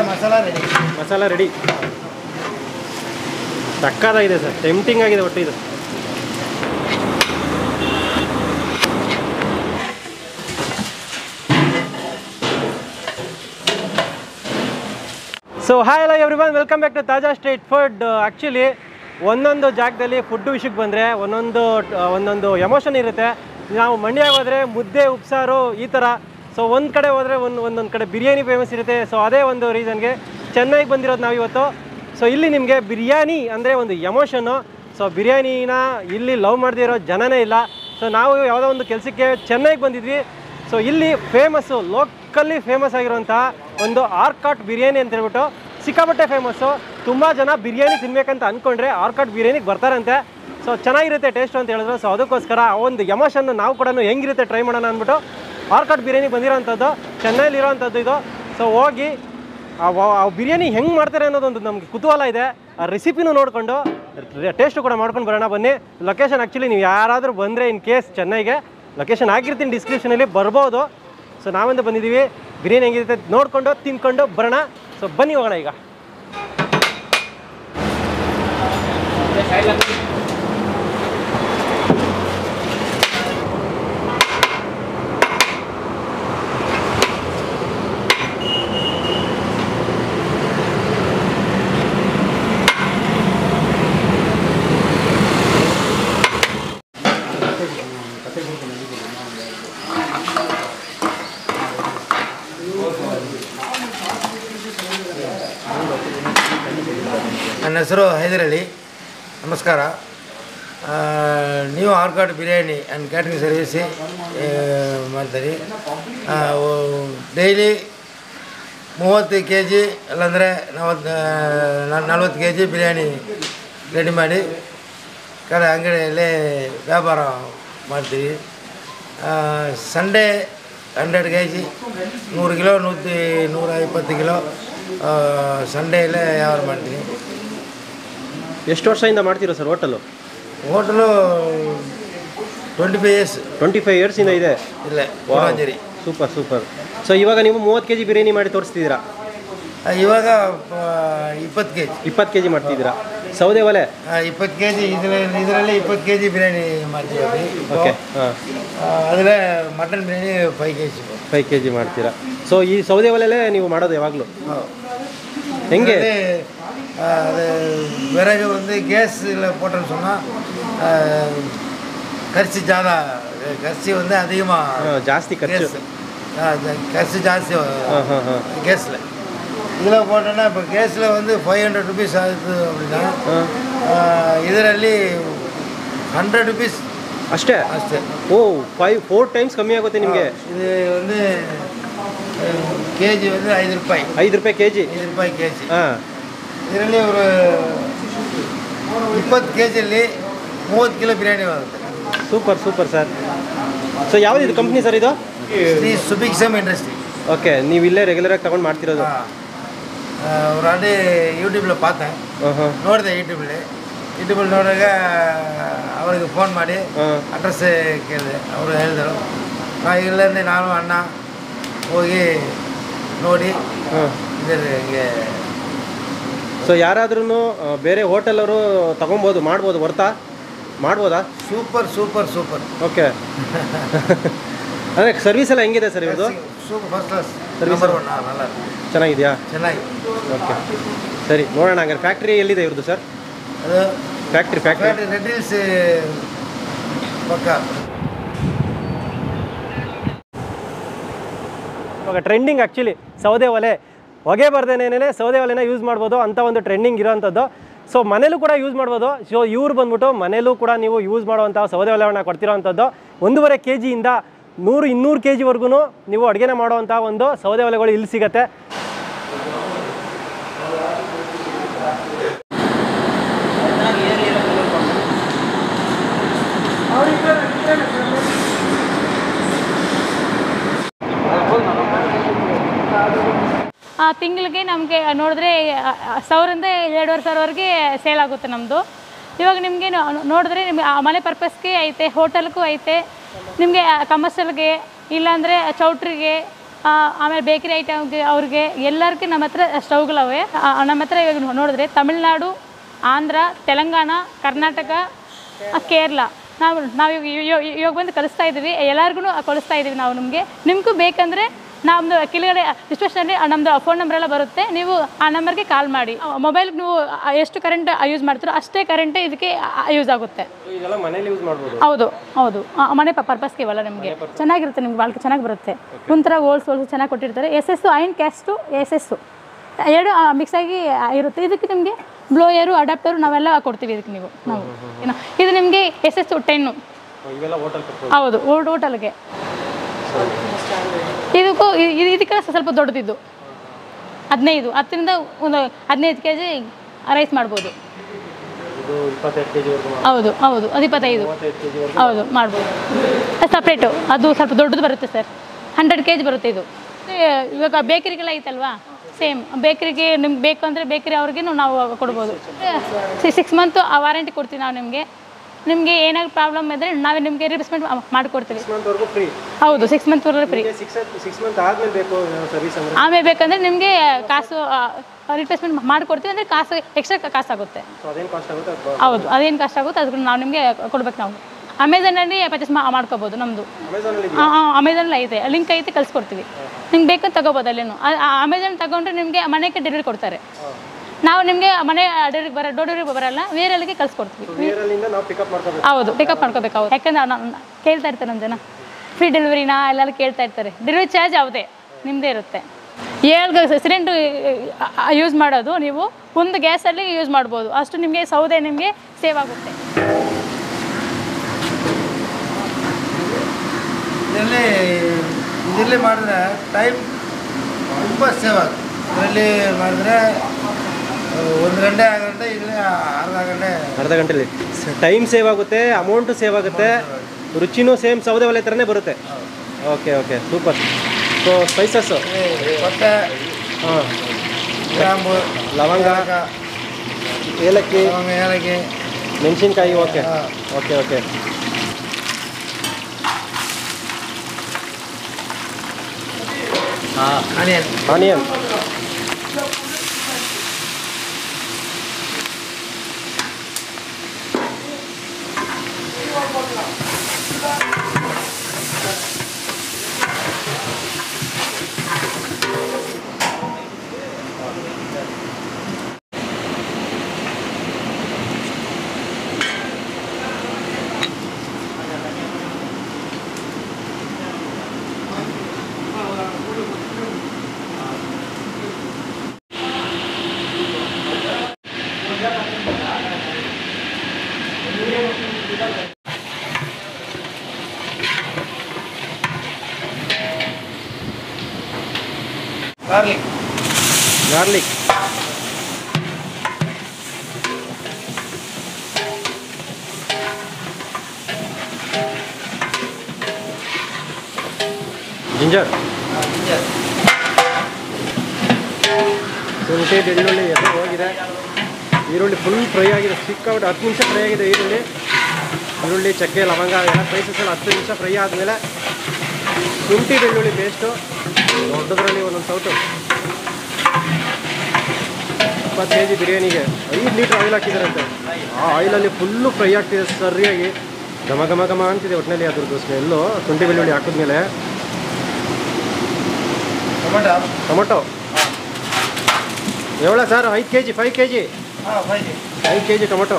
Masala ready. ಸಕ್ಕತ್ತಾಗಿದೆ ಸರ್, tempting ಆಗಿದೆ ಒಟ್ಟು ಇದು. So hi hello everyone, welcome back to Taaza street food. Actually ಒಂದೊಂದು ಜಾಗದಲ್ಲಿ ಫುಡ್ಡು ವಿಷಯಕ್ಕೆ ಬಂದರೆ ಒಂದೊಂದು ಎಮೋಷನ್ ಇರುತ್ತೆ. ನಾವು ಮಂಡ್ಯಕ್ಕೆ ಹೋದರೆ ಮುದ್ದೆ ಉಪ್ಸಾರು ಈ ಥರ, ಸೊ ಒಂದು ಕಡೆ ಹೋದರೆ ಒಂದೊಂದು ಕಡೆ ಬಿರಿಯಾನಿ ಫೇಮಸ್ ಇರುತ್ತೆ. ಸೊ ಅದೇ ಒಂದು ರೀಸನ್ಗೆ ಚೆನ್ನೈಗೆ ಬಂದಿರೋದು ನಾವಿವತ್ತು. ಸೊ ಇಲ್ಲಿ ನಿಮಗೆ ಬಿರಿಯಾನಿ ಅಂದರೆ ಒಂದು ಎಮೋಷನ್ನು. ಸೊ ಬಿರಿಯಾನಿನ ಇಲ್ಲಿ ಲವ್ ಮಾಡದೇ ಇರೋ ಜನನೇ ಇಲ್ಲ. ಸೊ ನಾವು ಯಾವುದೋ ಒಂದು ಕೆಲಸಕ್ಕೆ ಚೆನ್ನೈಗೆ ಬಂದಿದ್ವಿ. ಸೊ ಇಲ್ಲಿ ಫೇಮಸ್ಸು, ಲೋಕಲ್ಲಿ ಫೇಮಸ್ ಆಗಿರುವಂತಹ ಒಂದು ಆರ್ಕಾಟ್ ಬಿರಿಯಾನಿ ಅಂತ ಹೇಳ್ಬಿಟ್ಟು ಸಿಕ್ಕಾಪಟ್ಟೆ ಫೇಮಸ್ಸು. ತುಂಬ ಜನ ಬಿರಿಯಾನಿ ತಿನ್ಬೇಕಂತ ಅಂದ್ಕೊಂಡ್ರೆ ಆರ್ಕಾಟ್ ಬಿರಿಯಾನಿಗೆ ಬರ್ತಾರಂತೆ. ಸೊ ಚೆನ್ನಾಗಿರುತ್ತೆ ಟೇಸ್ಟು ಅಂತ ಹೇಳಿದ್ರು. ಸೊ ಅದಕ್ಕೋಸ್ಕರ ಆ ಒಂದು ಎಮೋಷನ್ನು ನಾವು ಕೂಡ ಹೆಂಗಿರುತ್ತೆ ಟ್ರೈ ಮಾಡೋಣ ಅಂದ್ಬಿಟ್ಟು ಆರ್ಕಾಟ್ ಬಿರಿಯಾನಿ ಬಂದಿರೋಂಥದ್ದು, ಚೆನ್ನೈಲಿರೋವಂಥದ್ದು ಇದು. ಸೊ ಹೋಗಿ ಆ ಬಿರಿಯಾನಿ ಹೆಂಗೆ ಮಾಡ್ತಾರೆ ಅನ್ನೋದೊಂದು ನಮಗೆ ಕುತೂಹಲ ಇದೆ. ಆ ರೆಸಿಪಿನೂ ನೋಡಿಕೊಂಡು ಟೇಸ್ಟು ಕೂಡ ಮಾಡ್ಕೊಂಡು ಬರೋಣ ಬನ್ನಿ. ಲೊಕೇಶನ್ ಆ್ಯಕ್ಚುಲಿ ನೀವು ಯಾರಾದರೂ ಬಂದರೆ ಇನ್ ಕೇಸ್ ಚೆನ್ನೈಗೆ ಲೊಕೇಶನ್ ಹಾಕಿರ್ತೀನಿ ಡಿಸ್ಕ್ರಿಪ್ಷನಲ್ಲಿ, ಬರ್ಬೋದು. ಸೊ ನಾವಂದು ಬಂದಿದ್ದೀವಿ, ಬಿರಿಯಾನಿ ಹೆಂಗಿರುತ್ತೆ ನೋಡಿಕೊಂಡು ತಿನ್ಕೊಂಡು ಬರೋಣ. ಸೊ ಬನ್ನಿ ಹೋಗೋಣ ಈಗ. ನನ್ನ ಹೆಸರು ಹೈದರಲಿ. ನಮಸ್ಕಾರ. ನೀವು Arcot biryani and catering service ಮಾಡ್ತೀರಿ. ಡೈಲಿ 30 kg ಇಲ್ಲಾಂದರೆ 40 kg ಬಿರಿಯಾನಿ ರೆಡಿ ಮಾಡಿ ಅಂಗಡಿಯಲ್ಲಿ ವ್ಯಾಪಾರ ಮಾಡ್ತೀವಿ. ಸಂಡೇ 100 kg, 100 kg, 120 kg ಸಂಡೇಯಲ್ಲೇ ವ್ಯವಹಾರ ಮಾಡ್ತೀನಿ. ಎಷ್ಟು ವರ್ಷದಿಂದ ಮಾಡ್ತೀರಾ ಸರ್ ಹೋಟೆಲು? 25 years. 25 yearsಯಿಂದ ಇದೆ ಇಲ್ಲ. Super super. ಸೊ ಇವಾಗ ನೀವು 30 kg ಬಿರಿಯಾನಿ ಮಾಡಿ ತೋರಿಸ್ತಿದ್ದೀರಾ? ಇವಾಗ 20 kg. 20 kg ಮಾಡ್ತಿದ್ದೀರಾ? ಸೌದೆ ಒಲೆ 20 kg. ಇದರಲ್ಲಿ 20 kg ಬಿರಿಯಾನಿ ಮಾಡ್ತೀವಿ. ಓಕೆ. ಹಾಂ. ಅದರಲ್ಲೇ ಮಟನ್ ಬಿರಿಯಾನಿ 5 kg ಮಾಡ್ತೀರಾ? ಸೊ ಈ ಸೌದೆ ಒಲೆಯಲ್ಲೇ ನೀವು ಮಾಡೋದು ಯಾವಾಗಲೂ? ಹೆಂಗೆ? அது விறகு கேஸ் இல்லை போட்டோன்னு சொன்னால் கரிசி கரிசி அதிகமாக ஜாஸ்தி கரிசி ஜாஸ்தி கேஸில். இதில் போட்டோன்னா இப்போ கேஸில் 500 rupees ஆகுது அப்படின்னா ಇದರಲ್ಲಿ 100 rupees ಅಷ್ಟೇ. ಓ 4 times ಕಮ್ಮಿ ಆಗುತ್ತೆ ನಿಮಗೆ. ಇದು ಕೆಜಿ 5 ರೂಪಾಯಿ. 5 ರೂಪಾಯಿ ಕೆಜಿ. 5 ರೂಪಾಯಿ ಕೆಜಿ. ಹಾಂ. ಇದರಲ್ಲಿ ಅವರು 20 kgಯಲ್ಲಿ 30 kg ಬಿರಿಯಾನಿ ಬರುತ್ತೆ. Super super sir. ಸೊ ಯಾವುದಿದು ಕಂಪ್ನಿ ಸರ್ ಇದು? ಶ್ರೀ ಸುಭಿಕ್ಷಮ್ ಇಂಡಸ್ಟ್ರಿ. ಓಕೆ. ನೀವು ಇಲ್ಲೇ ರೆಗ್ಯುಲರಾಗಿ ತಗೊಂಡು ಮಾಡ್ತಿರೋದು? ஒரு ஆண்டு யூடியூப்பில் பார்த்தேன், ನೋಡಿದೆ. ಯೂಟ್ಯೂಬಲ್ಲಿ ನೋಡಿದಾಗ ಅವರಿಗೆ ಫೋನ್ ಮಾಡಿ ಅಡ್ರೆಸ್ ಕೇಳಿದೆ. ಅವರು ಹೇಳಿದರು. ಇಲ್ಲಂದ್ರೆ ನಾನು ಅಣ್ಣ ಹೋಗಿ ನೋಡಿ ಹಿಂಗೆ. ಸೊ ಯಾರಾದ್ರೂ ಬೇರೆ ಹೋಟೆಲವರು ತೊಗೊಬೋದು, ಮಾಡ್ಬೋದು, ವರ್ತಾ ಮಾಡ್ಬೋದಾ? Super super super. ಓಕೆ. ಅಂದರೆ ಸರ್ವಿಸ್ ಎಲ್ಲ ಹೆಂಗಿದೆ ಸರ್ ಇವ್ರದ್ದು? Super, first class service. நல்லா ಚೆನ್ನಾಗಿದೆಯಾ? ಚೆನ್ನಾಗಿ. ಓಕೆ ಸರಿ, ನೋಡೋಣ. ಹಂಗಾರೆ ಫ್ಯಾಕ್ಟ್ರಿ ಎಲ್ಲಿದೆ ಇವ್ರದ್ದು ಸರ್? ಅದು ಫ್ಯಾಕ್ಟ್ರಿ ರೆಡ್ ಹಿಲ್ಸ್ ಪಕ್ಕ. ಇವಾಗ ಟ್ರೆಂಡಿಂಗ್ ಆ್ಯಕ್ಚುಲಿ ಸೌದೆ ಒಲೆ, ಹೊಗೆ ಬರ್ದೇನೇನೆ ಸೌದೆ ಒಲೆನ ಯೂಸ್ ಮಾಡ್ಬೋದು ಅಂತ ಒಂದು ಟ್ರೆಂಡಿಂಗ್ ಇರೋವಂಥದ್ದು. ಸೊ ಮನೇಲೂ ಕೂಡ ಯೂಸ್ ಮಾಡ್ಬೋದು. ಸೊ ಇವ್ರು ಬಂದ್ಬಿಟ್ಟು ಮನೇಲೂ ಕೂಡ ನೀವು ಯೂಸ್ ಮಾಡುವಂಥ ಸೌದೆ ಒಲೆಗಳನ್ನ ಕೊಡ್ತಿರೋವಂಥದ್ದು. 1.5 kgಯಿಂದ 100-200 kgವರೆಗೂ ನೀವು ಅಡುಗೆನ ಮಾಡುವಂಥ ಒಂದು ಸೌದೆ ಒಲೆಗಳು ಇಲ್ಲಿ ಸಿಗುತ್ತೆ. ತಿಂಗಳಿಗೆ ನಮಗೆ ನೋಡಿದ್ರೆ 1000ರಿಂದ 2500ವರೆಗೆ ಸೇಲ್ ಆಗುತ್ತೆ ನಮ್ಮದು. ಇವಾಗ ನಿಮಗೆ ನೋಡಿದ್ರೆ ನಿಮಗೆ ಮನೆ ಪರ್ಪಸ್ಗೆ ಐತೆ, ಹೋಟೆಲ್ಗೂ ಐತೆ, ನಿಮಗೆ ಕಮರ್ಷಿಯಲ್ಗೆ ಇಲ್ಲಾಂದರೆ ಚೌಟ್ರಿಗೆ ಆಮೇಲೆ ಬೇಕರಿ ಐಟಮ್ಗೆ ಅವ್ರಿಗೆ ಎಲ್ಲರಿಗೂ ನಮ್ಮ ಹತ್ರ ಸ್ಟವ್ಗಳವೆ. ನಮ್ಮ ಹತ್ರ ಇವಾಗ ನೋಡಿದ್ರೆ ತಮಿಳ್ನಾಡು, ಆಂಧ್ರ, ತೆಲಂಗಾಣ, ಕರ್ನಾಟಕ, ಕೇರಳ ನಾವು ಇವಾಗ ಬಂದು ಕಲಿಸ್ತಾ ಇದ್ದೀವಿ. ಎಲ್ಲರಿಗೂ ಕಳಿಸ್ತಾ ಇದ್ದೀವಿ ನಾವು. ನಿಮಗೂ ಬೇಕಂದರೆ ನಮ್ಮದು ಕೆಳಗಡೆ ಡಿಸ್ಕ್ರಿಪ್ಷನಲ್ಲಿ ನಮ್ಮದು ಫೋನ್ ನಂಬರ್ ಎಲ್ಲ ಬರುತ್ತೆ. ನೀವು ಆ ನಂಬರ್ಗೆ ಕಾಲ್ ಮಾಡಿ. ಮೊಬೈಲ್ಗೆ ನೀವು ಎಷ್ಟು ಕರೆಂಟ್ ಯೂಸ್ ಮಾಡ್ತೀರೋ ಅಷ್ಟೇ ಕರೆಂಟ್ ಇದಕ್ಕೆ ಯೂಸ್ ಆಗುತ್ತೆ. ಹೌದು ಹೌದು, ಮನೆ ಪರ್ಪಸ್ಗೆ ಇವೆಲ್ಲ ನಿಮಗೆ ಚೆನ್ನಾಗಿರುತ್ತೆ. ನಿಮ್ಗೆ ಬಾಳ್ಕೆ ಚೆನ್ನಾಗಿ ಬರುತ್ತೆ. ಒಂಥರ ಹೋಲ್ಸ್ ಚೆನ್ನಾಗಿ ಕೊಟ್ಟಿರ್ತಾರೆ. SS ಐನ್ ಕ್ಯಾಸ್ಟು SS ಎರಡು ಮಿಕ್ಸ್ ಆಗಿ ಇರುತ್ತೆ. ಇದಕ್ಕೆ ನಿಮಗೆ ಬ್ಲೋಯರು, ಅಡಾಪ್ಟರು ನಾವೆಲ್ಲ ಕೊಡ್ತೀವಿ ಇದಕ್ಕೆ. ನಾವು ಇದು ನಿಮಗೆ SS 10. ಹೌದು, ಹೋಟೆಲ್ಗೆ. ಇದಕ್ಕೆ ಸ್ವಲ್ಪ ದೊಡ್ಡದಿದ್ದು 15, 10ರಿಂದ ಒಂದು 15 kg ರೈಸ್ ಮಾಡ್ಬೋದು. ಹೌದು ಹೌದು, ಅದು 25. ಹೌದು ಮಾಡ್ಬೋದು. ಸಪ್ರೇಟು ಅದು ಸ್ವಲ್ಪ ದೊಡ್ಡದು ಬರುತ್ತೆ ಸರ್. 100 kg ಬರುತ್ತೆ ಇದು. ಇವಾಗ ಬೇಕರಿಗೆಲ್ಲ ಐತಲ್ವಾ, ಸೇಮ್ ಬೇಕರಿಗೆ ನಿಮ್ಗೆ ಬೇಕು ಅಂದರೆ ಬೇಕರಿ ಅವ್ರಿಗೂ ನಾವು ಕೊಡ್ಬೋದು. 6 ಮಂತ್ ವಾರಂಟಿ ಕೊಡ್ತೀವಿ ನಾವು ನಿಮಗೆ ಏನಾದ್ರು ಪ್ರಾಬ್ಲಮ್ ಇದ್ದರೆ ನಾವೇ ನಿಮಗೆ ರಿಪ್ಲೇಸ್ಮೆಂಟ್ ಮಾಡಿಕೊಡ್ತೀವಿ. ಹೌದು, 6 ಮಂತ್ವರೆಗೂ ಫ್ರೀ. ಆಮೇಲೆ ಬೇಕಂದರೆ ನಿಮಗೆ ಕಾಸು ರಿಪ್ಲೇಸ್ಮೆಂಟ್ ಮಾಡಿಕೊಡ್ತೀವಿ. ಅಂದರೆ ಕಾಸು ಎಕ್ಸ್ಟ್ರಾ ಕಾಸು ಆಗುತ್ತೆ. ಹೌದು, ಅದೇನು ಕಾಸ್ಟ್ ಆಗುತ್ತೆ ಅದಕ್ಕೆ ನಾವು ನಿಮಗೆ ಕೊಡ್ಬೇಕು. ನಾವು ಅಮೆಝಾನಲ್ಲಿ ಪರ್ಚೇಸ್ ಮಾಡ್ಕೋಬೋದು. ನಮ್ಮದು ಅಮೆಝಾನಲ್ಲಿ ಐತೆ, ಲಿಂಕ್ ಐತೆ, ಕಳಿಸ್ಕೊಡ್ತೀವಿ. ನಿಮ್ಗೆ ಬೇಕಂತ ತಗೋಬೋದು. ಅಲ್ಲೇನು ಅಮೆಝಾನ್ ತಗೊಂಡ್ರೆ ನಿಮಗೆ ಮನೆಗೆ ಡೆಲಿವರಿ ಕೊಡ್ತಾರೆ. ನಾವು ನಿಮಗೆ ಮನೆ ಡೋರ್ ಡೆಲಿವರಿ ಬರಲ್ಲ, ವೇರಲ್ಲಿಗೆ ಕಳಿಸ್ಕೊಡ್ತೀವಿ. ಹೌದು, ಪಿಕಪ್ ಮಾಡ್ಕೋಬೇಕು. ಹೌದು, ಯಾಕಂದ್ರೆ ಕೇಳ್ತಾ ಇರ್ತಾರೆ ನಮ್ಮ ಜನ ಫ್ರೀ ಡೆಲಿವರಿನಾ ಎಲ್ಲರೂ ಕೇಳ್ತಾ ಇರ್ತಾರೆ. ಡೆಲಿವರಿ ಚಾರ್ಜ್ ಯಾವುದೇ ನಿಮ್ಮದೇ ಇರುತ್ತೆ. 7 ಸಿಲಿಂಡ್ರ್ ಯೂಸ್ ಮಾಡೋದು ನೀವು ಒಂದು ಗ್ಯಾಸಲ್ಲಿ ಯೂಸ್ ಮಾಡ್ಬೋದು. ಅಷ್ಟು ನಿಮಗೆ ಸೌದೆ ನಿಮಗೆ ಸೇವ್ ಆಗುತ್ತೆ. ಇದರಲ್ಲಿ ಮಾಡಿದ್ರೆ ಟೈಮ್ ತುಂಬ ಸೇವ್ ಆಗುತ್ತೆ. ಇದರಲ್ಲಿ ಮಾಡಿದ್ರೆ 1 ಗಂಟೆ ಆಗುತ್ತೆ, ಇದರಲ್ಲಿ ಅರ್ಧ ಗಂಟೆಲಿ ಟೈಮ್ ಸೇವ್ ಆಗುತ್ತೆ, ಅಮೌಂಟು ಸೇವ್ ಆಗುತ್ತೆ, ರುಚಿನೂ ಸೇಮ್ ಸೌದೆ ಒಲೆ ಥರನೇ ಬರುತ್ತೆ. Okay okay, super. So spices ಮತ್ತೆ ಗ್ರಾಂಬು, ಲವಂಗ, ಏಲಕ್ಕಿ, ಮೆಣಸಿನ್ಕಾಯಿ. Okay okay okay. Onion. Garlic. Ginger. ಶುಂಠಿ, ಬೆಳ್ಳುಳ್ಳಿ ಎಲ್ಲ ಹೋಗಿದೆ. ಈರುಳ್ಳಿ ಫುಲ್ ಫ್ರೈ ಆಗಿದೆ, ಸಿಕ್ಕಾಬಿಟ್ಟು 10 ನಿಮಿಷ ಫ್ರೈ ಆಗಿದೆ. ಈರುಳ್ಳಿ, ಚಕ್ಕೆ, ಲವಂಗ ಎಲ್ಲ ಸ್ಪೈಸಸ್ ಎಲ್ಲ 10 ನಿಮಿಷ ಫ್ರೈ ಆದಮೇಲೆ ಶುಂಠಿ ಬೆಳ್ಳುಳ್ಳಿ ಪೇಸ್ಟು ದೊಡ್ಡದ್ರಲ್ಲಿ ಒಂದೊಂದು ಸೌಟು. 20 kg ಬಿರಿಯಾನಿಗೆ 5 ಲೀಟ್ರ್ ಆಯಿಲ್ ಹಾಕಿದ್ದಾರಂತೆ. ಆ ಆಯಿಲಲ್ಲಿ ಫುಲ್ಲು ಫ್ರೈ ಆಗ್ತಿದೆ ಸರಿಯಾಗಿ, ಘಮ ಘಮ ಘಮ ಅಂತಿದೆ ಒಟ್ಟಿನಲ್ಲಿ. ಅದ್ರದ್ದು ಸ್ಮೆಲ್ಲು ಶುಂಠಿ ಬೆಳ್ಳುಳ್ಳಿ ಹಾಕಿದ್ಮೇಲೆ. ಟೊಮೊಟೊ ಎವಳ sir? 5 kg 5 kg 5 kg tomato.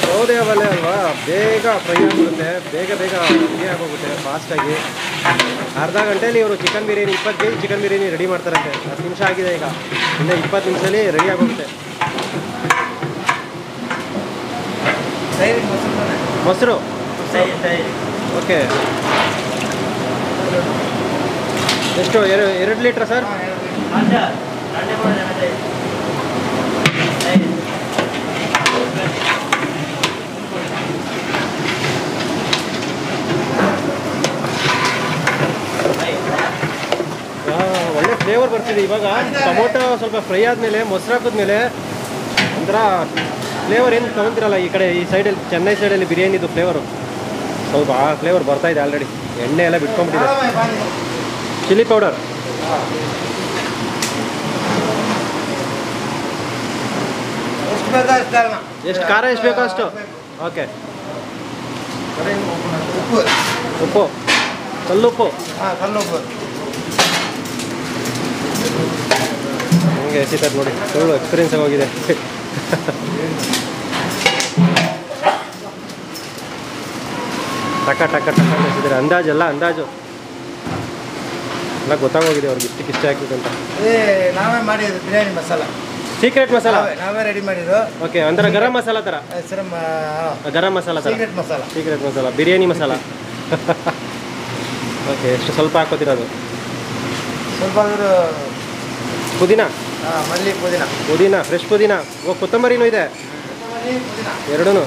ಸೌದೆ ಒಲೆ ಅಲ್ವಾ, ಬೇಗ ಫ್ರೈ ಆಗಿಬಿಡುತ್ತೆ, ಬೇಗ ಅಡುಗೆ ಆಗೋಗುತ್ತೆ ಫಾಸ್ಟಾಗಿ. ಅರ್ಧ ಗಂಟೆಯಲ್ಲಿ ಇವರು chicken biryani 20 kg chicken biryani ready ಮಾಡ್ತಾರಂತೆ. 10 ನಿಮಿಷ ಆಗಿದೆ ಈಗ, ಇನ್ನು 20 ನಿಮಿಷದಲ್ಲಿ ರೆಡಿ ಆಗೋಗುತ್ತೆ. ಮೊಸರು. ಓಕೆ, ಎಷ್ಟು? 2 ಲೀಟ್ರ್ ಸರ್? ಒಳ್ಳೆ ಫ್ಲೇವರ್ ಬರ್ತಿದೆ ಇವಾಗ. ಟೊಮೊಟೊ ಸ್ವಲ್ಪ ಫ್ರೈ ಆದಮೇಲೆ ಮೊಸರು ಹಾಕಿದ್ಮೇಲೆ ಒಂಥರ ಫ್ಲೇವರ್ ಏನು ತೊಗೊತಿರಲ್ಲ ಈ ಕಡೆ ಈ ಸೈಡಲ್ಲಿ ಚೆನ್ನೈ ಸೈಡಲ್ಲಿ ಬಿರಿಯಾನಿದು ಫ್ಲೇವರು ಸ್ವಲ್ಪ ಆ ಫ್ಲೇವರ್ ಬರ್ತಾಯಿದೆ ಆಲ್ರೆಡಿ. ಎಣ್ಣೆ ಎಲ್ಲ ಬಿಟ್ಕೊಂಡ್ಬಿಟ್ಟಿದೆ. ಚಿಲ್ಲಿ ಪೌಡರ್ ಎಷ್ಟು ಖಾರ ಎಷ್ಟು ಬೇಕೋ ಅಷ್ಟು. ಓಕೆ. ಉಪ್ಪು ಕಲ್ಲುಪ್ಪು. ಕಲ್ಲುಪ್ಪು ಹಂಗೆ ಎಸಿತಾರೆ ನೋಡಿ, ಸುಳ್ಳು ಎಕ್ಸ್ಪೀರಿಯನ್ಸ್ ಆಗೋಗಿದೆ. ಟಕ ಟಕ ಟಕ ಎಸಿದ್ದಾರೆ. ಅಂದಾಜಲ್ಲ ಅಂದಾಜು ಎಲ್ಲ ಗೊತ್ತಾಗೋಗಿದೆ ಅವ್ರಿಗೆ ಇಷ್ಟಕ್ಕೆ ಹಾಕಿದ್ದು ಅಂತ. ನಾವೇ ಮಾಡಿದ್ದು ಬಿರಿಯಾನಿ ಮಸಾಲ, ಸೀಕ್ರೆಟ್ ಮಸಾಲ ನಾವೇ ರೆಡಿ ಮಾಡಿದ್ದು. ಓಕೆ, ಒಂಥರ ಗರಂ ಮಸಾಲ ಥರ. ಗರಂ ಮಸಾಲ ಥರ, secret masala. Secret masala, biryani masala. Okay, ಎಷ್ಟು ಸ್ವಲ್ಪ ಹಾಕೋತಿರೋದು? ಸ್ವಲ್ಪ ಪುದೀನ, ಮಲ್ಲಿ ಪುದೀನ, ಪುದೀನ ಫ್ರೆಶ್ ಪುದೀನ. ಓ, ಕೊತ್ತಂಬರಿನೂ ಇದೆ, ಎರಡೂ.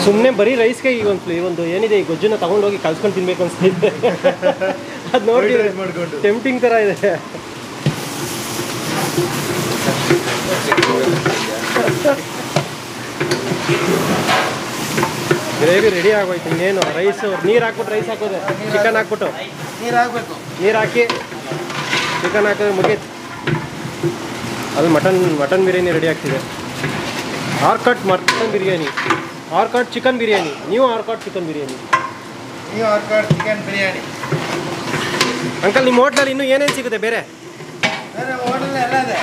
ಸುಮ್ಮನೆ ಬರೀ ರೈಸ್ಗೆ ಈ ಒಂದು ಏನಿದೆ ಈ ಗೊಜ್ಜನ್ನ ತಗೊಂಡೋಗಿ ಕಲ್ಸ್ಕೊಂಡು ತಿನ್ಬೇಕು ಅನ್ಸ್ತಿದ್ದೆ. ಅದು ನೋಡಿ ಟೆಂಪ್ಟಿಂಗ್ ಥರ ಇದೆ. ಗ್ರೇವಿ ರೆಡಿ ಆಗೋಯ್ತು. ಇನ್ನೇನು ರೈಸು, ನೀರು ಹಾಕ್ಬಿಟ್ಟು ರೈಸ್ ಹಾಕೋದೆ, ಚಿಕನ್ ಹಾಕ್ಬಿಟ್ಟು ನೀರು ಹಾಕಬೇಕು, ನೀರು ಹಾಕಿ ಚಿಕನ್ ಹಾಕಿದ್ರೆ ಮುಗೀತು. ಅದು ಮಟನ್ ಬಿರಿಯಾನಿ ರೆಡಿ ಆಗ್ತಿದೆ. ಆರ್ಕಟ್ ಮಟನ್ ಬಿರಿಯಾನಿ, ಆರ್ಕಟ್ ಚಿಕನ್ ಬಿರಿಯಾನಿ, ನೀವು ಆರ್ಕಟ್ ಚಿಕನ್ ಬಿರಿಯಾನಿ, ನೀವು ಆರ್ಕಟ್ ಚಿಕನ್ ಬಿರಿಯಾನಿ. ಅಂಕಲ್, ನಿಮ್ಮ ಹೋಟ್ಲಲ್ಲಿ ಇನ್ನೂ ಏನೇನು ಸಿಗುತ್ತೆ ಬೇರೆ? ಬೇರೆ ಹೋಟೆಲ್ ಎಲ್ಲ ಇದೆ.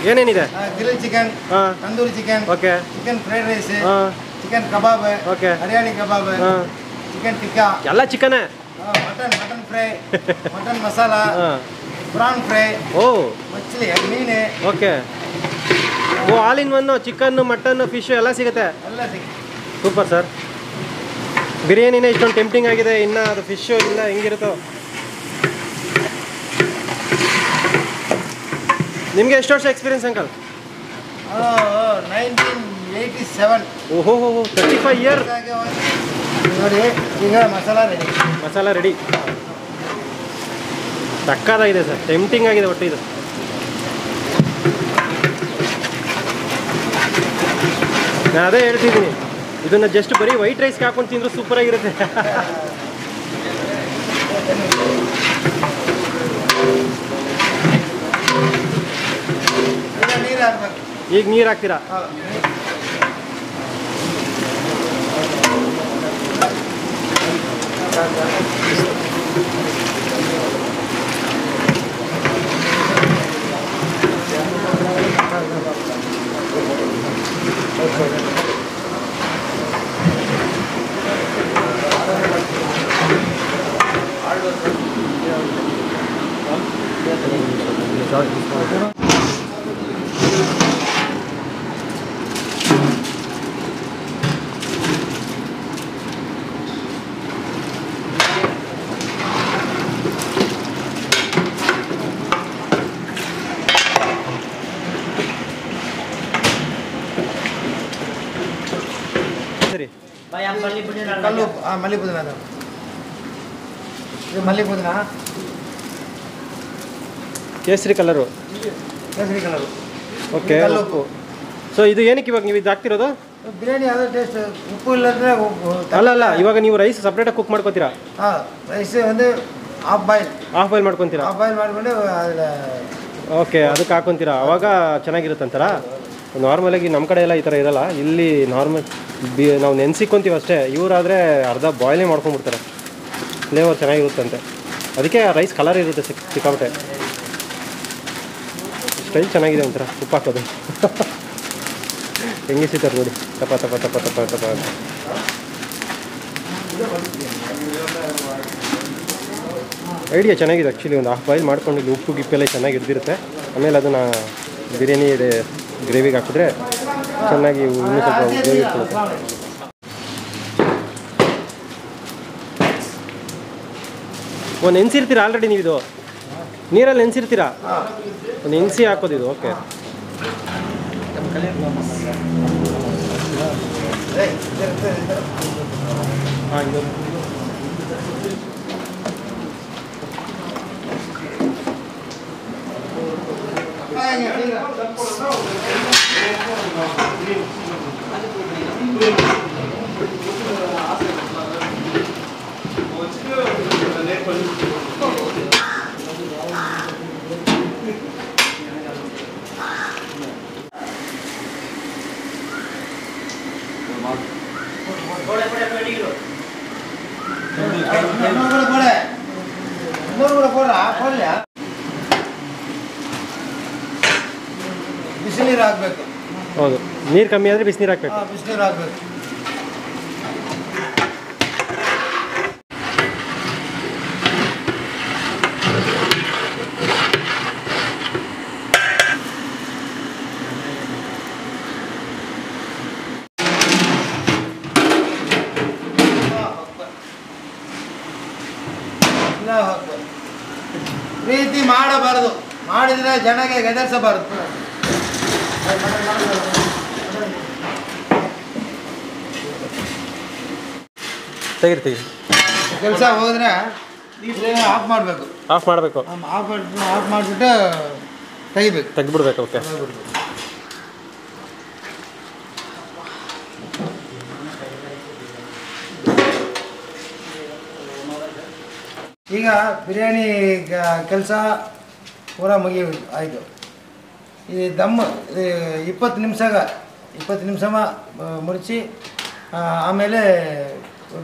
ಏನೇನಿದೆ? ಗ್ರಿಲ್ ಚಿಕನ್, ಹಾಂ, tandoori chicken, okay, chicken fried rice, ಹಾಂ, ಚಿಕನ್ ಕಬಾಬ್, ಓಕೆ, ಹರಿಯಾಣಿ ಕಬಾಬ್, ಹಾಂ, ಚಿಕನ್ ಟಿಕ್ಕಾ, ಎಲ್ಲ ಚಿಕನೇ. ಮಟನ್ ಫ್ರೈ, ಮಟನ್ ಮಸಾಲ, ಹಾಂ, ಪ್ರಾನ್ ಫ್ರೈ, ಓ, ಮಚ್ಲಿ, ಮೀನು, ಓಕೆ. Oh, all in one, chicken mutton fish ಎಲ್ಲ ಸಿಗುತ್ತೆ. ಎಲ್ಲ ಸಿಗುತ್ತೆ. Super sir. ಬಿರಿಯಾನಿನೇ ಇಷ್ಟೊಂದು ಟೆಂಪ್ಟಿಂಗ್ ಆಗಿದೆ, ಇನ್ನು ಅದು ಫಿಶು ಇಲ್ಲ ಹೆಂಗಿರುತ್ತೋ. ನಿಮಗೆ ಎಷ್ಟು ವರ್ಷ ಎಕ್ಸ್ಪೀರಿಯನ್ಸ್ ಅಂಕಲ್? 1987. ಓಹೋ, 35 ಇಯರ್. ನೋಡಿ, ಈಗ ಮಸಾಲ ರೆಡಿ. ಮಸಾಲ ರೆಡಿ. ಸಕ್ಕತ್ತಾಗಿದೆ ಸರ್, ಟೆಂಪ್ಟಿಂಗ್ ಆಗಿದೆ ಒಟ್ಟು ಇದು. ನಾನು ಅದೇ ಹೇಳ್ತಿದ್ದೀನಿ, ಇದನ್ನು ಜಸ್ಟ್ ಬರೀ ವೈಟ್ ರೈಸ್ಗೆ ಹಾಕೊಂಡು ತಿಂದರೂ ಸೂಪರಾಗಿರುತ್ತೆ. ನೀರು ಹಾಕ್ಬೇಕು. ಈಗ ನೀರು ಹಾಕ್ತೀರಾ? ಸರಿ, ಕಲ್ಲು ಮಲ್ಲಿ ಪುದೀನ, ಅದು ಇದು ಮಲ್ಲಿ ಪುದೀನ, ಕೇಸರಿ ಕಲರು. ಕೇಸರಿ ಕಲರು. ಓಕೆ, ಕಲ್ಲುಪ್ಪು. ಸೊ ಇದು ಏನಕ್ಕೆ ಇವಾಗ ನೀವು ಇದು ಹಾಕ್ತಿರೋದು? ಬಿರಿಯಾನಿ ಯಾವುದೋ ಟೇಸ್ಟ್. ಉಪ್ಪು ಇಲ್ಲಂದ್ರೆ ಅಲ್ಲ, ಇವಾಗ ನೀವು ರೈಸ್ ಸಪ್ರೇಟಾಗಿ ಕುಕ್ ಮಾಡ್ಕೊತೀರಾ? ಹಾಂ, ರೈಸ್ ಒಂದು ಹಾಫ್ ಬಾಯ್ಲ್ ಮಾಡ್ಕೊತೀರಾ? ಹಾಫ್ ಬಾಯ್ಲ್ ಮಾಡಿಕೊಂಡು அதில் ಓಕೆ, ಅದಕ್ಕೆ ಹಾಕೊತೀರಾ, ಅವಾಗ ಚೆನ್ನಾಗಿರುತ್ತಂತಾರ. ನಾರ್ಮಲಾಗಿ ನಮ್ಮ ಕಡೆ ಎಲ್ಲ ಈ ಥರ ಇರಲ್ಲ. ಇಲ್ಲಿ ನಾರ್ಮಲ್ ನಾವು ನೆನೆಸಿಕ್ಕೊಂತೀವಿ ಅಷ್ಟೇ. ಇವರಾದರೆ ಅರ್ಧ ಬಾಯ್ಲೇ ಮಾಡ್ಕೊಂಡ್ಬಿಡ್ತಾರೆ. ಫ್ಲೇವರ್ ಚೆನ್ನಾಗಿರುತ್ತಂತೆ, ಅದಕ್ಕೆ ರೈಸ್ ಕಲರ್ ಇರುತ್ತೆ ಸಿಕ್ಕಾಪಟ್ಟೆ. ಸ್ಟೈಲ್ ಚೆನ್ನಾಗಿದೆ ಒಂಥರ ಉಪ್ಪು ಹಾಕೋದು. ಹೆಂಗೆ ಸಿಗ್ತಾರೆ ನೋಡಿ, ತಪ ತಪ ತಪ ತಪ ತಪ ಅಂತ. ಐಡಿಯಾ ಚೆನ್ನಾಗಿದೆ ಆ್ಯಕ್ಚುಲಿ. ಒಂದು ಹಾಫ್ ಬಾಯ್ಲ್ ಮಾಡ್ಕೊಂಡು ಇಲ್ಲಿ ಉಪ್ಪು ಗಿಪ್ಪೆಲ್ಲ ಚೆನ್ನಾಗಿ ಹಿಡ್ದಿರುತ್ತೆ. ಆಮೇಲೆ ಅದನ್ನು ಬಿರಿಯಾನಿ ಗ್ರೇವಿಗೆ ಹಾಕಿದ್ರೆ ಚೆನ್ನಾಗಿ ಇನ್ನೂ ಸ್ವಲ್ಪ ಗ್ರೇವಿ ಇರ್ತದೆ. ಒಂದು ನೆನೆಸಿರ್ತೀರಾ ಆಲ್ರೆಡಿ ನೀವು? ಇದು ನೀರಲ್ಲಿ ನೆನೆಸಿರ್ತೀರಾ? ಒಂದು ನೆನೆಸಿ ಹಾಕೋದು ಇದು. ಓಕೆ, ಹಾಂ, ಇದು ಬಿಸಿನೀರು ಹಾಕ್ಬೇಕು. ಹೌದು, ನೀರು ಕಮ್ಮಿ ಆದರೆ ಬಿಸಿನೀರು ಹಾಕ್ಬೇಕು. ಬಿಸಿನೀರು ಹಾಕ್ಬೇಕು. ಪ್ರೀತಿ ಮಾಡಬಾರದು, ಮಾಡಿದರೆ ಜನಗೆ ಗೆದರ್ಸಬಾರದು. ತೆಗಿರ್ತೀವಿ ಕೆಲಸ ಹೋದ್ರೆ ಆಫ್ ಮಾಡಬೇಕು. ಆಫ್ ಮಾಡಬೇಕು. ಆಫ್ ಮಾಡಿಬಿಟ್ಟು ತೆಗಿಬೇಕು, ತೆಗೆದ್ಬಿಡ್ಬೇಕು. ಓಕೆ. ಈಗ ಬಿರಿಯಾನಿ ಕೆಲಸ ಪೂರಾ ಆಯಿತು. ಈ ದಮ್ 20 ನಿಮಿಷ ಮುರಿಸಿ ಆಮೇಲೆ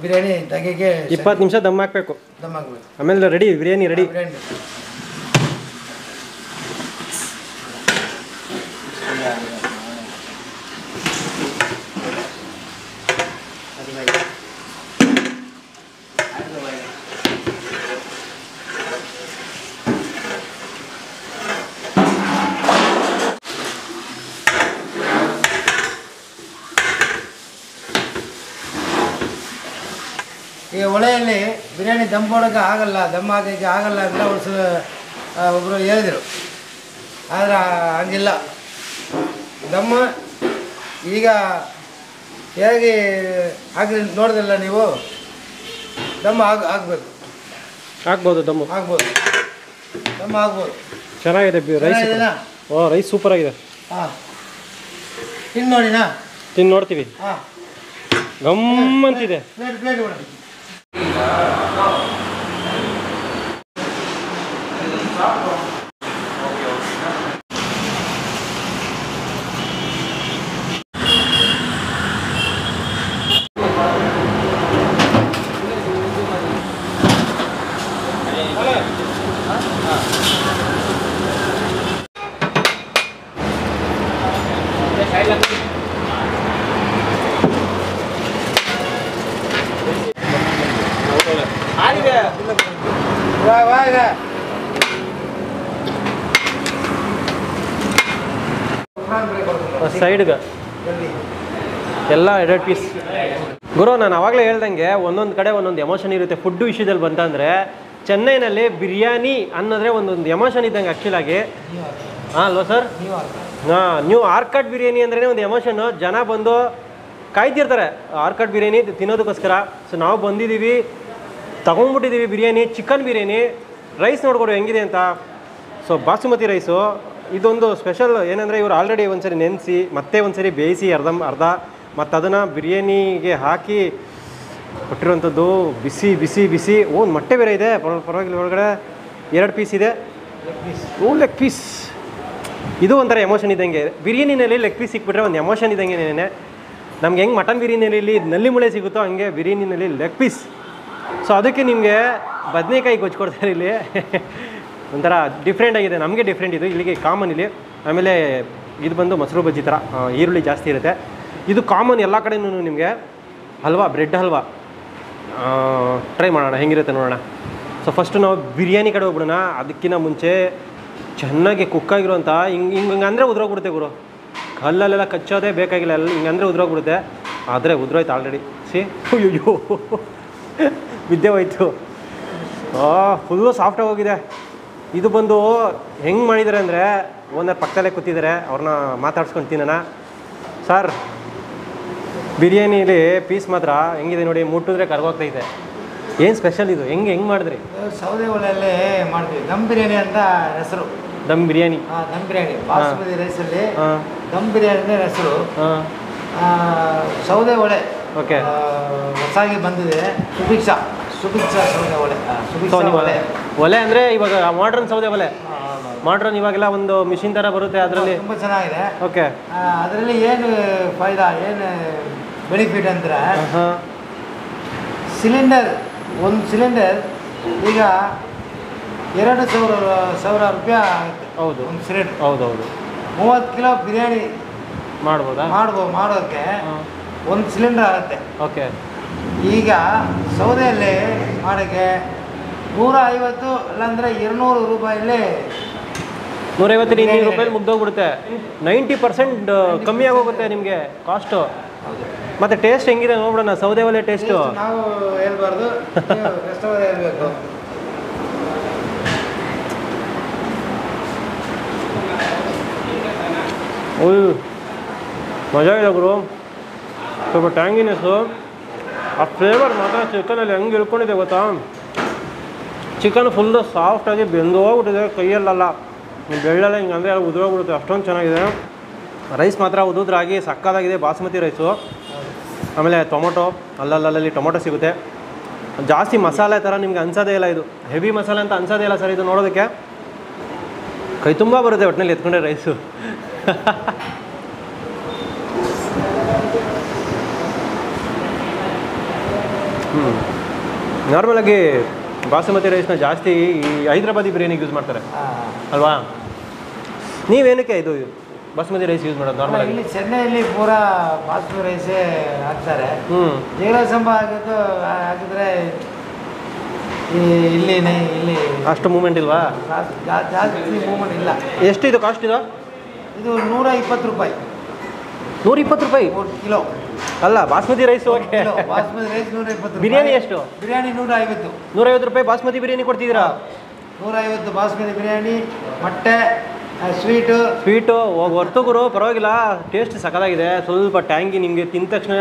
ಬಿರಿಯಾನಿ ತೆಗೆಗೆ 20 ನಿಮಿಷ ದಮ್ ಹಾಕಬೇಕು. ದಮ್ ಹಾಕಬೇಕು. ಆಮೇಲೆ ರೆಡಿ, ಬಿರಿಯಾನಿ ರೆಡಿ. ಈ ಒಲೆಯಲ್ಲಿ ಬಿರಿಯಾನಿ ದಮ್ ಮಾಡೋಕ್ಕೆ ಆಗಲ್ಲ, ದಮ್ ಹಾಕೋಕ್ಕೆ ಆಗಲ್ಲ ಅಂತ ಒಬ್ಬರು ಹೇಳಿದರು. ಆದರೆ ಹಂಗಿಲ್ಲ. ದಮ್ಮ ಈಗ ಹೇಗೆ ಹಾಕಿ ನೋಡಿದ್ರಲ್ಲ ನೀವು, ದಮ್ ಹಾಕ್ಬೇಕು. ಹಾಕ್ಬೋದು, ದಮ್ಮು ಹಾಕ್ಬೋದು, ದಮ್ ಹಾಕ್ಬೋದು. ಚೆನ್ನಾಗಿದೆ ರೈಸ್. ಓ, ರೈಸ್ ಸೂಪರ್ ಆಗಿದೆ. ಹಾಂ, ತಿನ್ನು ನೋಡಿನಾ? ತಿನ್ನು ನೋಡ್ತೀವಿ. ಹಾಂ, ಗಮ್ಮಂತಿದೆ. ಪ್ಲೇಟ್ ಕೊಡಿ. ಸೈಡ್ಗೆ ಎಲ್ಲ 2 ಪೀಸ್. ಗುರು, ನಾನು ಆವಾಗಲೇ ಹೇಳ್ದಂಗೆ ಒಂದೊಂದು ಕಡೆ ಒಂದೊಂದು ಎಮೋಷನ್ ಇರುತ್ತೆ. ಫುಡ್ಡು ವಿಷಯದಲ್ಲಿ ಬಂತಂದರೆ ಚೆನ್ನೈನಲ್ಲಿ ಬಿರಿಯಾನಿ ಅನ್ನೋದ್ರೆ ಒಂದೊಂದು ಎಮೋಷನ್ ಇದ್ದಂಗೆ ಆ್ಯಕ್ಚುಲಾಗಿ. ಹಾಂ ಅಲ್ವಾ ಸರ್? ಹಾಂ, ನ್ಯೂ ಆರ್ಕಟ್ ಬಿರಿಯಾನಿ ಅಂದ್ರೇ ಒಂದು ಎಮೋಷನ್ನು. ಜನ ಬಂದು ಕಾಯ್ತಿರ್ತಾರೆ ಆರ್ಕಟ್ ಬಿರಿಯಾನಿ ತಿನ್ನೋದಕ್ಕೋಸ್ಕರ. ಸೊ ನಾವು ಬಂದಿದ್ದೀವಿ, ತೊಗೊಂಡ್ಬಿಟ್ಟಿದ್ದೀವಿ ಬಿರಿಯಾನಿ, ಚಿಕನ್ ಬಿರಿಯಾನಿ. ರೈಸ್ ನೋಡ್ಕೊಡು ಹೆಂಗಿದೆ ಅಂತ. ಸೊ ಬಾಸುಮತಿ ರೈಸು ಇದೊಂದು ಸ್ಪೆಷಲ್. ಏನಂದರೆ ಇವರು ಆಲ್ರೆಡಿ ಒಂದ್ಸರಿ ನೆನೆಸಿ ಮತ್ತೆ ಒಂದ್ಸರಿ ಬೇಯಿಸಿ ಅರ್ಧ ಮತ್ತು ಅದನ್ನು ಬಿರಿಯಾನಿಗೆ ಹಾಕಿ ಕೊಟ್ಟಿರುವಂಥದ್ದು. ಬಿಸಿ ಬಿಸಿ ಬಿಸಿ. ಒಂದು ಮೊಟ್ಟೆ ಬೇರೆ ಇದೆ, ಪರವಾಗಿಲ್ಲ. ಒಳಗಡೆ 2 ಪೀಸ್ ಇದೆ. Leg piece. ಇದು ಒಂಥರ ಎಮೋಷನ್ ಇದ್ದಂಗೆ. ಬಿರಿಯಾನಿನಲ್ಲಿ ಲೆಗ್ ಪೀಸ್ ಸಿಕ್ಬಿಟ್ರೆ ಒಂದು ಎಮೋಷನ್ ಇದ್ದಂಗೆ. ನಮ್ಗೆ ಹೆಂಗೆ ಮಟನ್ ಬಿರಿಯಾನಿಯಲ್ಲಿ ನಲ್ಲಿ ಮುಳೆ ಸಿಗುತ್ತೋ ಹಂಗೆ ಬಿರಿಯಾನಿನಲ್ಲಿ ಲೆಗ್ ಪೀಸ್. ಸೊ ಅದಕ್ಕೆ ನಿಮಗೆ ಬದನೆಕಾಯಿ ಗೊಜ್ಕೊಡ್ತಾರೆ ಇಲ್ಲಿ. ಒಂಥರ ಡಿಫ್ರೆಂಟ್ ಆಗಿದೆ. ನಮಗೆ ಡಿಫ್ರೆಂಟ್ ಇದು, ಇಲ್ಲಿಗೆ ಕಾಮನ್ ಇಲ್ಲಿ. ಆಮೇಲೆ ಇದು ಬಂದು ಮೊಸರು ಬಜ್ಜಿ ಥರ ಈರುಳ್ಳಿ ಜಾಸ್ತಿ ಇರುತ್ತೆ. ಇದು ಕಾಮನ್ ಎಲ್ಲ ಕಡೆಯೂ ನಿಮಗೆ. ಹಲ್ವಾ, ಬ್ರೆಡ್ ಹಲ್ವಾ ಟ್ರೈ ಮಾಡೋಣ ಹೆಂಗಿರುತ್ತೆ ನೋಡೋಣ. ಸೊ ಫಸ್ಟು ನಾವು ಬಿರಿಯಾನಿ ಕಡೆ ಹೋಗ್ಬಿಡೋಣ. ಅದಕ್ಕಿಂತ ಮುಂಚೆ ಚೆನ್ನಾಗಿ ಕುಕ್ಕಾಗಿರುವಂಥ ಹಿಂಗಂದರೆ ಉದ್ರೋಗ್ಬಿಡುತ್ತೆ ಗುರು. ಕಲ್ಲಲ್ಲೆಲ್ಲ ಕಚ್ಚೋದೇ ಬೇಕಾಗಿಲ್ಲ. ಹಿಂಗಂದರೆ ಉದ್ರೋಗ್ಬಿಡುತ್ತೆ. ಆದರೆ ಉದ್ರೋಯ್ತು ಆಲ್ರೆಡಿ. ಅಯ್ಯೋ ಬಿದ್ದೆ ಹೋಯ್ತು. ಫುಲ್ಲು ಸಾಫ್ಟಾಗಿ ಹೋಗಿದೆ. ಇದು ಬಂದು ಹೆಂಗೆ ಮಾಡಿದ್ದಾರೆ ಅಂದರೆ, ಓನರ್ ಪಕ್ಕದಲ್ಲೇ ಕೂತಿದ್ದಾರೆ, ಅವ್ರನ್ನ ಮಾತಾಡ್ಸ್ಕೊಂಡು ತಿನ್ನೋಣ. ಸರ್, ಬಿರಿಯಾನಿಲಿ ಪೀಸ್ ಮಾತ್ರ ಹೆಂಗಿದೆ ನೋಡಿ, ಮುಟ್ಟಿದ್ರೆ ಕರ್ಗೋಗ್ತೈತೆ. ಏನು ಸ್ಪೆಷಲ್ ಇದು? ಹೆಂಗೆ ಮಾಡಿದ್ರಿ? ಸೌದೆ ಒಲೆಯಲ್ಲೇ ಮಾಡ್ತೀವಿ. ದಮ್ ಬಿರಿಯಾನಿ ಅಂತ ಹೆಸರು. ದಮ್ ಬಿರಿಯಾನಿ. ದಮ್ ಬಿರಿಯಾನಿ ಬಾಸುಮತಿ ರೈಸಲ್ಲಿ ಹಾಂ ದಮ್ ಬಿರಿಯಾನಿ ಹೆಸರು. ಹಾಂ ಸೌದೆ ಒಲೆ ಓಕೆ. ಹೊಸಾಗಿ ಬಂದಿದೆ, ಸುಭಿಕ್ಷಾ ಸೌದೆ ಒಲೆ. ಸುಭಿಕ್ಷಾ ಒಲೆ. ಒಲೆ ಅಂದರೆ ಇವಾಗ ಮಾಡ್ರನ್ ಸೌದೆ ಒಲೆ. ಮಾಡ್ರನ್ ಇವಾಗೆಲ್ಲ ಒಂದು ಮಿಷಿನ್ ಥರ ಬರುತ್ತೆ ಅದರಲ್ಲಿ. ತುಂಬ ಚೆನ್ನಾಗಿದೆ. ಓಕೆ. ಅದರಲ್ಲಿ ಏನು ಫಾಯ್ದಾ, ಏನು ಬೆನಿಫಿಟ್ ಅಂದರೆ ಸಿಲಿಂಡರ್, ಒಂದು ಸಿಲಿಂಡರ್ ಈಗ 2,000 ರೂಪಾಯಿ ಆಗುತ್ತೆ. ಹೌದು, ಒಂದು ಸಿಲಿಂಡರ್. ಹೌದೌದು. 30 ಕಿಲೋ ಬಿರಿಯಾನಿ ಮಾಡ್ಬೋದಾ? ಮಾಡೋಕ್ಕೆ ಒಂದು ಸಿಲಿಂಡರ್ ಆಗುತ್ತೆ. ಓಕೆ. ಈಗ ಸೌದೆಯಲ್ಲಿ ಮಾಡೋಕ್ಕೆ 150 ಇಲ್ಲಾಂದರೆ 200 ರೂಪಾಯಲ್ಲಿ 150 ರೂಪಾಯಿ ಮುಗ್ದೋಗ್ಬಿಡುತ್ತೆ. 90% ಕಮ್ಮಿ ಆಗೋಗುತ್ತೆ ನಿಮಗೆ ಕಾಸ್ಟು. ಮತ್ತು ಟೇಸ್ಟ್ ಹೆಂಗಿದೆ ನೋಡ್ಬಿಡೋಣ, ಸೌದೆ ಒಲೆ ಟೇಸ್ಟು. ನಾವು ಹೇಳ್ಬಾರ್ದು, ಕಸ್ಟಮರ್ ಹೇಳ್ಬೇಕು. ಓಯ್ ಮಜಾ ಇದೆ ಗುರು. ಸ್ವಲ್ಪ ಟ್ಯಾಂಗಿನೆಸ್ಸು, ಆ ಫ್ಲೇವರ್ ಮಾತ್ರ ಚಿಕನಲ್ಲಿ ಹೆಂಗೆ ಇಳ್ಕೊಂಡಿದೆ ಗೊತ್ತಾ. ಚಿಕನ್ ಫುಲ್ಲು ಸಾಫ್ಟಾಗಿ ಬೆಂದೋಗ್ಬಿಟ್ಟಿದೆ ಕೈಯಲ್ಲ, ಬೆಳ್ಳಲ್ಲ ಹಿಂಗೆ ಅಂದರೆ ಉದುರೋಗ್ಬಿಡುತ್ತೆ, ಅಷ್ಟೊಂದು ಚೆನ್ನಾಗಿದೆ. ರೈಸ್ ಮಾತ್ರ ಉದುದ್ರಾಗಿ ಸಕ್ಕತ್ತಾಗಿದೆ, ಬಾಸುಮತಿ ರೈಸು. ಆಮೇಲೆ ಟೊಮೊಟೊ ಅಲ್ಲಲ್ಲಿ ಟೊಮೊಟೊ ಸಿಗುತ್ತೆ. ಜಾಸ್ತಿ ಮಸಾಲೆ ಥರ ನಿಮ್ಗೆ ಅನ್ಸೋದೇ ಇಲ್ಲ, ಇದು ಹೆವಿ ಮಸಾಲೆ ಅಂತ ಅನ್ಸೋದೇ ಇಲ್ಲ ಸರ್. ಇದು ನೋಡೋದಕ್ಕೆ ಕೈ ತುಂಬ ಬರುತ್ತೆ ಒಟ್ಟಿನಲ್ಲಿ ಎತ್ಕೊಂಡೆ ರೈಸು. ನಾರ್ಮಲಾಗಿ ಬಾಸುಮತಿ ರೈಸ್ನ ಜಾಸ್ತಿ ಈ ಹೈದ್ರಾಬಾದಿ ಬಿರಿಯಾನಿಗೆ ಯೂಸ್ ಮಾಡ್ತಾರೆ ಅಲ್ವಾ? ನೀವೇನಕ್ಕೆ ಇದು ಬಾಸುಮತಿ ರೈಸ್ ಯೂಸ್ ಮಾಡೋದು ನಾರ್ಮಲಾಗಿ? ಇಲ್ಲಿ ಚೆನ್ನೈಯಲ್ಲಿ ಪೂರಾ ಬಾಸುಮತಿ ರೈಸೇ ಹಾಕ್ತಾರೆ. ಜೀರಾ ಸಂಬ ಹಾಕಿದ್ರೆ ಇಲ್ಲಿ ಅಷ್ಟು ಮೂಮೆಂಟ್ ಇಲ್ವಾ? ಜಾಸ್ತಿ ಮೂಮೆಂಟ್ ಇಲ್ಲ. ಎಷ್ಟು ಇದು ಕಾಸ್ಟ್? ಇದು 120 ರೂಪಾಯಿ. 120 ರೂಪಾಯಿ 1 ಕಿಲೋ ಅಲ್ಲ, basmati rice. Okay. Basmati rice 120. Biryani ಎಷ್ಟು? ಬಿರಿಯಾನಿ 150. 150 ರೂಪಾಯಿ ಬಾಸ್ಮತಿ ಬಿರಿಯಾನಿ ಕೊಡ್ತಿದ್ದೀರಾ? 150 ಬಾಸ್ಮತಿ ಬಿರಿಯಾನಿ, ಮೊಟ್ಟೆ, ಸ್ವೀಟು ಹೊರ್ತು ಗುರು, ಪರವಾಗಿಲ್ಲ, ಟೇಸ್ಟ್ ಸಕ್ಕತ್ತಾಗಿದೆ. ಸ್ವಲ್ಪ ಟ್ಯಾಂಗಿ, ನಿಮಗೆ ತಿಂದ ತಕ್ಷಣ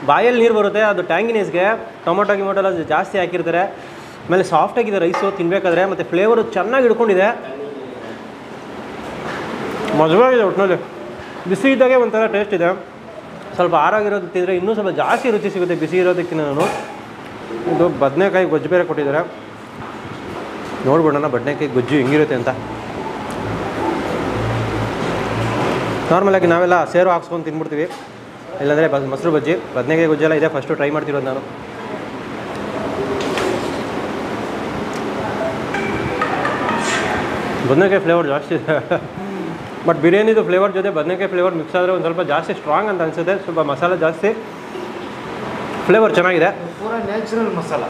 ಬಾಯಲ್ಲಿ ನೀರು ಬರುತ್ತೆ. ಅದು ಟ್ಯಾಂಗಿನೆಸ್ಗೆ ಟೊಮೊಟೊ ಎಲ್ಲ ಜಾಸ್ತಿ ಹಾಕಿರ್ತಾರೆ. ಆಮೇಲೆ ಸಾಫ್ಟಾಗಿದೆ ರೈಸು ತಿನ್ನಬೇಕಾದ್ರೆ, ಮತ್ತು ಫ್ಲೇವರು ಚೆನ್ನಾಗಿ ಹಿಡ್ಕೊಂಡಿದೆ. ಮಜವಾಗಿದೆ ಒಟ್ಟಿನಲ್ಲಿ. ಬಿಸಿ ಇದ್ದಾಗೆ ಒಂಥರ ಟೇಸ್ಟ್ ಇದೆ. ಸ್ವಲ್ಪ ಆರಾಗಿರೋದು ತಿಂದರೆ ಇನ್ನೂ ಸ್ವಲ್ಪ ಜಾಸ್ತಿ ರುಚಿ ಸಿಗುತ್ತೆ ಬಿಸಿ ಇರೋದಕ್ಕಿಂತ. ಇದು ಬದನೆಕಾಯಿ ಗೊಜ್ಜು ಬೇರೆ ಕೊಟ್ಟಿದ್ದಾರೆ, ನೋಡ್ಬಿಡೋಣ ಬದನೆಕಾಯಿ ಗೊಜ್ಜು ಹೆಂಗಿರುತ್ತೆ ಅಂತ. ನಾರ್ಮಲಾಗಿ ನಾವೆಲ್ಲ ಸೇರು ಹಾಕ್ಸ್ಕೊಂಡು ತಿನ್ಬಿಡ್ತೀವಿ, ಇಲ್ಲಾಂದರೆ ಮೊಸರು ಬಜ್ಜಿ. ಬದನೆಕಾಯಿ ಗೊಜ್ಜೆಲ್ಲ ಇದೆ, ಫಸ್ಟು ಟ್ರೈ ಮಾಡ್ತಿರೋದು ನಾನು. ಬದನೆಕಾಯಿ ಫ್ಲೇವರ್ ಜಾಸ್ತಿ ಇದೆ, ಬಟ್ ಬಿರಿಯಾನಿದು ಫ್ಲೇವರ್ ಜೊತೆ ಬದನೆಕಾಯಿ ಫ್ಲೇವರ್ ಮಿಕ್ಸ್ ಆದರೆ ಒಂದು ಸ್ವಲ್ಪ ಜಾಸ್ತಿ ಸ್ಟ್ರಾಂಗ್ ಅಂತ ಅನಿಸುತ್ತೆ. ಸ್ವಲ್ಪ ಮಸಾಲೆ ಜಾಸ್ತಿ, ಫ್ಲೇವರ್ ಚೆನ್ನಾಗಿದೆ. ಪೂರಾ ನ್ಯಾಚುರಲ್ ಮಸಾಲ.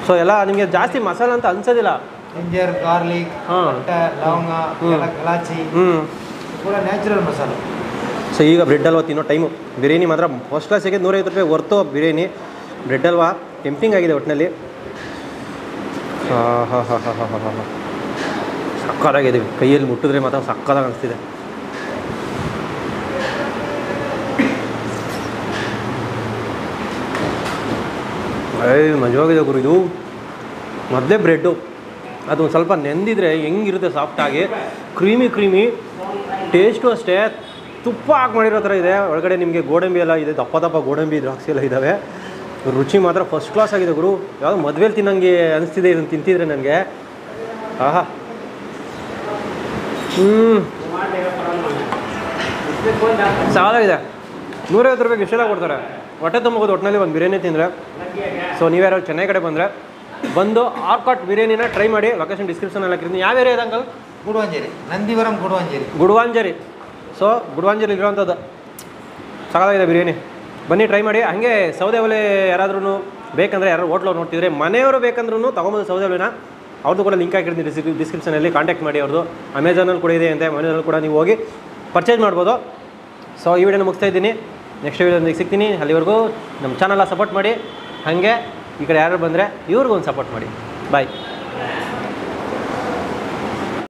ಸೊ ಎಲ್ಲ ನಿಮಗೆ ಜಾಸ್ತಿ ಮಸಾಲೆ ಅಂತ ಅನ್ಸೋದಿಲ್ಲ. ಜಿಂಜರ್, ಗಾರ್ಲಿಕ್, ಪಟ್ಟೆ, ಲವಂಗ, ಇಲಾಚಿ, ಪೂರಾ ನ್ಯಾಚುರಲ್ ಮಸಾಲ. ಸೊ ಈಗ ಬ್ರೆಡ್ ಹಲ್ವಾ ತಿನ್ನೋ ಟೈಮು. ಬಿರಿಯಾನಿ ಮಾತ್ರ ಫಸ್ಟ್ ಕ್ಲಾಸಿಗೆ 150 ರೂಪಾಯಿ ಹೊರ್ತು ಬಿರಿಯಾನಿ. ಬ್ರೆಡ್ ಹಲ್ವಾ ಟೆಂಪ್ಟಿಂಗ್ ಆಗಿದೆ ಒಟ್ಟಿನಲ್ಲಿ. ಸಕ್ಕತ್ತಾಗಿದೆ, ಕೈಯಲ್ಲಿ ಮುಟ್ಟಿದ್ರೆ ಮಾತ್ರ ಸಕ್ಕತ್ತಾಗಿ ಅನಿಸ್ತಿದೆ. ಮಜವಾಗಿದೆ ಗುರು. ಇದು ಮೊದಲೇ ಬ್ರೆಡ್ಡು ಅದು ಒಂದು ಸ್ವಲ್ಪ ನೆಂದಿದ್ರೆ ಹೆಂಗಿರುತ್ತೆ, ಸಾಫ್ಟಾಗಿ ಕ್ರೀಮಿ. ಟೇಸ್ಟು ಅಷ್ಟೇ ತುಪ್ಪ ಹಾಕಿ ಮಾಡಿರೋ ಥರ ಇದೆ. ಒಳಗಡೆ ನಿಮಗೆ ಗೋಡಂಬಿ ಎಲ್ಲ ಇದೆ, ದಪ್ಪ ಗೋಡಂಬಿ ದ್ರಾಕ್ಷಿ ಎಲ್ಲ ಇದ್ದಾವೆ. ರುಚಿ ಮಾತ್ರ ಫಸ್ಟ್ ಕ್ಲಾಸ್ ಆಗಿದೆ ಗುರು. ಯಾವುದೋ ಮದುವೆಲಿ ತಿನ್ನಂಗೆ ಅನಿಸ್ತಿದೆ ಇದನ್ನು ತಿಂತಿದ್ರೆ ನನಗೆ. ಆಹಾ, ಸಾಲಾಗಿದೆ. 150 ರೂಪಾಯಿಗೆ ಇಷ್ಟೆಲ್ಲ ಕೊಡ್ತಾರೆ. ಹೊಟ್ಟೆ ತುಂಬೋದು ಒಟ್ಟಿನಲ್ಲಿ ಒಂದು ಬಿರಿಯಾನಿ ತಿಂದರೆ. ಸೊ ನೀವ್ಯಾರು ಚೆನ್ನೈ ಕಡೆ ಬಂದು ಆರ್ಕಾಟ್ ಬಿರಿಯಾನಿನ ಟ್ರೈ ಮಾಡಿ. ಲೊಕೇಶನ್ ಡಿಸ್ಕ್ರಿಪ್ಷನಲ್ಲಿ ಹಾಕಿರ್ತೀನಿ. ಯಾವ ಏರಿಯಾ ಇದೆ ಅಂಕಲ್? ಗುಡುವಂಜೇರಿ, ನಂದಿವರಂ ಗುಡುವಾಂಜೇರಿ. ಸೊ ಗುಡುವಾಂಜೇರಿ ಇರೋವಂಥದ್ದು ಸಾಕಾಗಿದೆ ಬಿರಿಯಾನಿ. ಬನ್ನಿ ಟ್ರೈ ಮಾಡಿ. ಹಾಗೆ ಸೌದೆ ಒಲೆ ಯಾರಾದ್ರೂ ಬೇಕಂದರೆ, ಯಾರು ಹೋಟ್ಲವ್ರು ನೋಡ್ತಿದ್ರೆ, ಮನೆಯವರು ಬೇಕಂದ್ರೂ ತೊಗೊಂಬೋದು ಸೌದೆ ಒಲೆನ. ಅವ್ರದ್ದು ಕೂಡ ಲಿಂಕ್ ಹಾಕಿರ್ತೀನಿ ಡಿಸ್ಕ್ರಿಪ್ಷನಲ್ಲಿ. ಕಾಂಟ್ಯಾಕ್ಟ್ ಮಾಡಿ ಅವ್ರದ್ದು. ಅಮೆಝಾನಲ್ಲಿ ಕೂಡ ಇದೆ ಅಂತೆ, ಅಮೆಝಾನಲ್ಲಿ ಕೂಡ ನೀವು ಹೋಗಿ ಪರ್ಚೇಸ್ ಮಾಡ್ಬೋದು. ಸೊ ಈ ವಿಡಿಯೋನ ಮುಗಿಸ್ತಾ ಇದ್ದೀನಿ. ನೆಕ್ಸ್ಟ್ ವಿಡಿಯೋದೊಂದಿಗೆ ಸಿಗ್ತೀನಿ. ಅಲ್ಲಿವರೆಗೂ ನಮ್ಮ ಚಾನಲ್ನ ಸಪೋರ್ಟ್ ಮಾಡಿ. ಹಾಗೆ ಈ ಕಡೆ ಯಾರು ಬಂದರೆ ಇವ್ರಿಗೂ ಒಂದು ಸಪೋರ್ಟ್ ಮಾಡಿ. ಬಾಯ್.